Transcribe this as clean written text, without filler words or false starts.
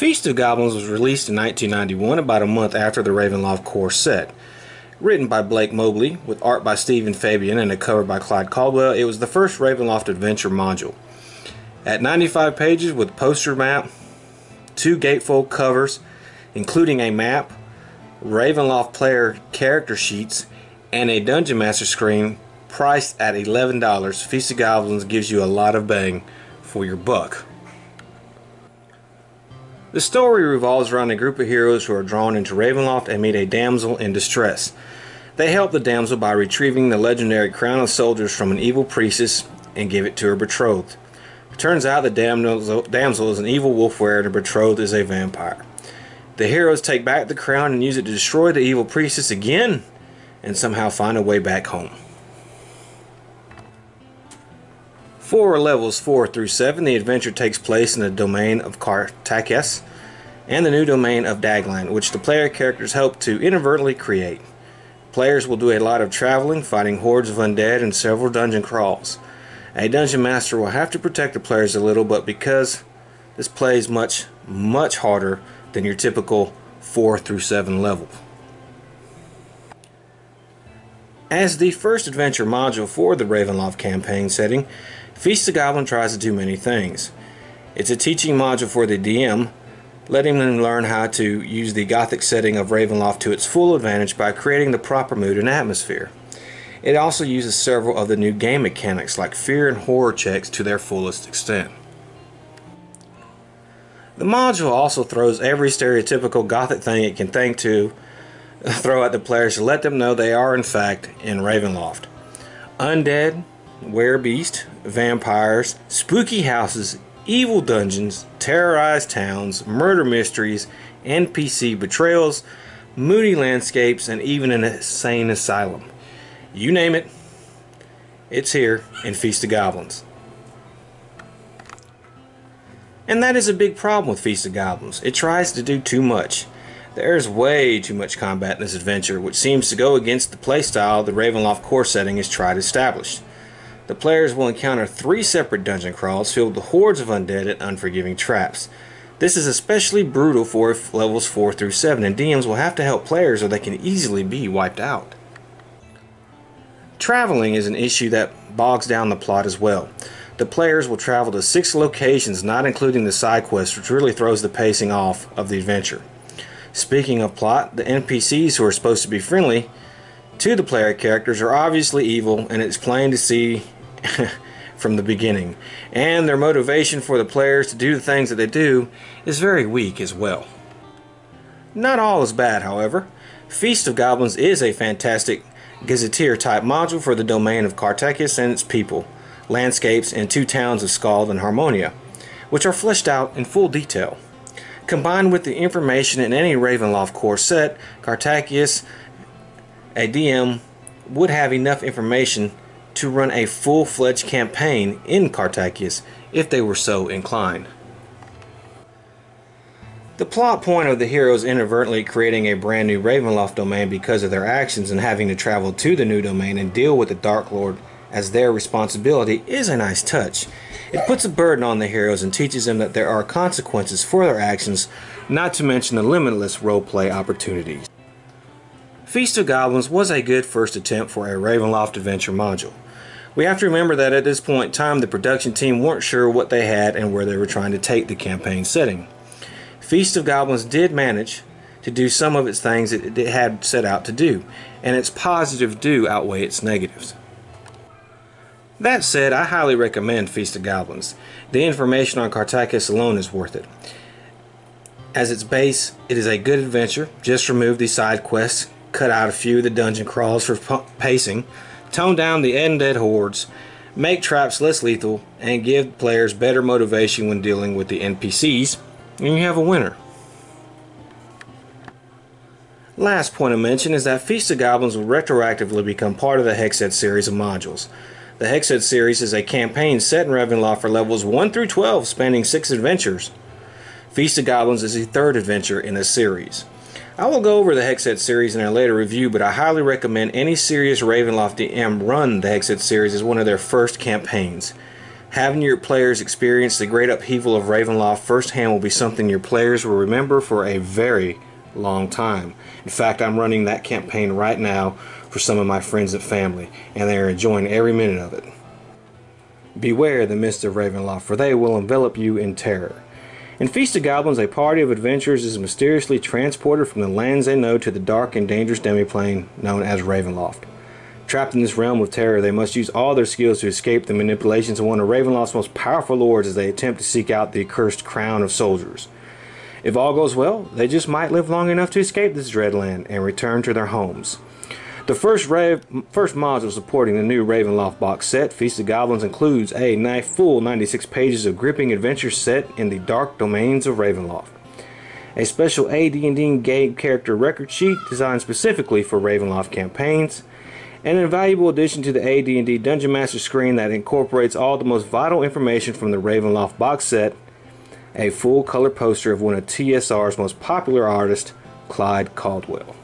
Feast of Goblins was released in 1991, about a month after the RAVENLOFT core set. Written by Blake Mobley, with art by Stephen Fabian and a cover by Clyde Caldwell, it was the first RAVENLOFT adventure module. At 95 pages with poster map, 2 gatefold covers, including a map, RAVENLOFT player character sheets, and a Dungeon Master screen, priced at $11, Feast of Goblins gives you a lot of bang for your buck. The story revolves around a group of heroes who are drawn into Ravenloft and meet a damsel in distress. They help the damsel by retrieving the legendary crown of soldiers from an evil priestess and give it to her betrothed. It turns out the damsel is an evil wolf wearer and her betrothed is a vampire. The heroes take back the crown and use it to destroy the evil priestess again and somehow find a way back home. For levels 4 through 7, the adventure takes place in the domain of Cartacus and the new domain of Dagland, which the player characters help to inadvertently create. Players will do a lot of traveling, fighting hordes of undead, and several dungeon crawls. A dungeon master will have to protect the players a little, but because this plays much harder than your typical 4 through 7 level. As the first adventure module for the RAVENLOFT campaign setting, Feast of Goblins tries to do many things. It's a teaching module for the DM, letting them learn how to use the gothic setting of RAVENLOFT to its full advantage by creating the proper mood and atmosphere. It also uses several of the new game mechanics like fear and horror checks to their fullest extent. The module also throws every stereotypical gothic thing it can think to throw at the players to let them know they are in fact in Ravenloft. Undead, werebeast, vampires, spooky houses, evil dungeons, terrorized towns, murder mysteries, NPC betrayals, moody landscapes, and even an insane asylum. You name it, it's here in Feast of Goblins. And that is a big problem with Feast of Goblins. It tries to do too much. There's way too much combat in this adventure, which seems to go against the playstyle the RAVENLOFT core setting has tried to establish. The players will encounter 3 separate dungeon crawls filled with hordes of undead and unforgiving traps. This is especially brutal for levels 4 through 7, and DMs will have to help players or they can easily be wiped out. Traveling is an issue that bogs down the plot as well. The players will travel to 6 locations, not including the side quests, which really throws the pacing off of the adventure. Speaking of plot, the NPCs who are supposed to be friendly to the player characters are obviously evil, and it's plain to see from the beginning. And their motivation for the players to do the things that they do is very weak as well. Not all is bad, however. Feast of Goblins is a fantastic gazetteer type module for the domain of Cartacus and its people, landscapes, and 2 towns of Scald and Harmonia, which are fleshed out in full detail. Combined with the information in any RAVENLOFT core set, Cartacus, a DM would have enough information to run a full-fledged campaign in Cartacus if they were so inclined. The plot point of the heroes inadvertently creating a brand new RAVENLOFT domain because of their actions and having to travel to the new domain and deal with the Dark Lord as their responsibility is a nice touch. It puts a burden on the heroes and teaches them that there are consequences for their actions, not to mention the limitless roleplay opportunities. Feast of Goblins was a good first attempt for a RAVENLOFT adventure module. We have to remember that at this point in time the production team weren't sure what they had and where they were trying to take the campaign setting. Feast of Goblins did manage to do some of its things it had set out to do, and its positives do outweigh its negatives. That said, I highly recommend Feast of Goblins. The information on Cartacus alone is worth it. As its base, it is a good adventure. Just remove the side quests, cut out a few of the dungeon crawls for pacing, tone down the undead hordes, make traps less lethal, and give players better motivation when dealing with the NPCs, and you have a winner. Last point of mention is that Feast of Goblins will retroactively become part of the Hexed series of modules. The Hexed series is a campaign set in Ravenloft for levels 1 through 12, spanning 6 adventures. Feast of Goblins is the 3rd adventure in this series. I will go over the Hexed series in a later review, but I highly recommend any serious Ravenloft DM run the Hexed series as one of their first campaigns. Having your players experience the great upheaval of Ravenloft firsthand will be something your players will remember for a very long time. In fact, I'm running that campaign right now for some of my friends and family, and they are enjoying every minute of it. Beware the mists of Ravenloft, for they will envelop you in terror. In Feast of Goblins, a party of adventurers is mysteriously transported from the lands they know to the dark and dangerous demiplane known as Ravenloft. Trapped in this realm of terror, they must use all their skills to escape the manipulations of one of Ravenloft's most powerful lords as they attempt to seek out the accursed crown of soldiers. If all goes well, they just might live long enough to escape this dreadland and return to their homes. The first module supporting the new Ravenloft box set, Feast of Goblins, includes a full 96 pages of gripping adventure set in the dark domains of Ravenloft, a special AD&D game character record sheet designed specifically for Ravenloft campaigns, and an invaluable addition to the AD&D Dungeon Master screen that incorporates all the most vital information from the Ravenloft box set, a full color poster of one of TSR's most popular artists, Clyde Caldwell.